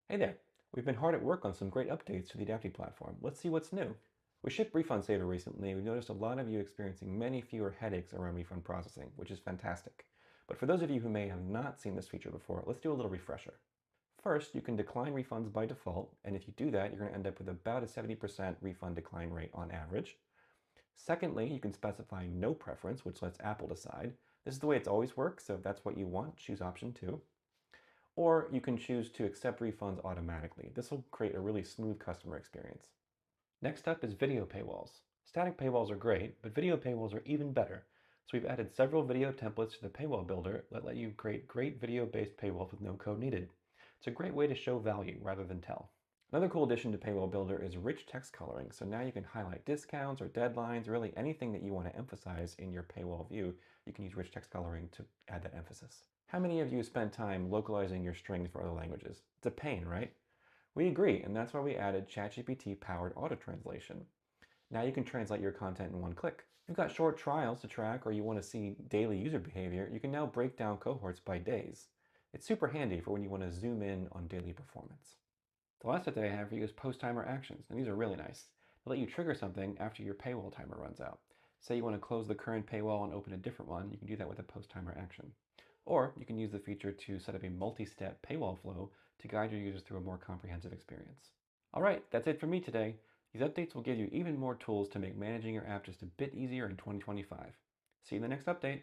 Hey there. We've been hard at work on some great updates to the Adapty platform. Let's see what's new. We shipped Refund Saver recently, and we've noticed a lot of you experiencing many fewer headaches around refund processing, which is fantastic. But for those of you who may have not seen this feature before, let's do a little refresher. First, you can decline refunds by default, and if you do that, you're going to end up with about a 70% refund decline rate on average. Secondly, you can specify no preference, which lets Apple decide. This is the way it's always worked, so if that's what you want, choose option 2. Or you can choose to accept refunds automatically. This will create a really smooth customer experience. Next up is video paywalls. Static paywalls are great, but video paywalls are even better. So we've added several video templates to the Paywall Builder that let you create great video-based paywalls with no code needed. It's a great way to show value rather than tell. Another cool addition to Paywall Builder is rich text coloring. So now you can highlight discounts or deadlines, really anything that you want to emphasize in your paywall view. You can use rich text coloring to add that emphasis. How many of you spend time localizing your strings for other languages? It's a pain, right? We agree, and that's why we added ChatGPT powered auto translation. Now you can translate your content in one click. If you've got short trials to track or you want to see daily user behavior, you can now break down cohorts by days. It's super handy for when you want to zoom in on daily performance. The last update I have for you is post timer actions, and these are really nice. They let you trigger something after your paywall timer runs out. Say you want to close the current paywall and open a different one, you can do that with a post timer action. Or you can use the feature to set up a multi-step paywall flow to guide your users through a more comprehensive experience. All right, that's it for me today. These updates will give you even more tools to make managing your app just a bit easier in 2025. See you in the next update.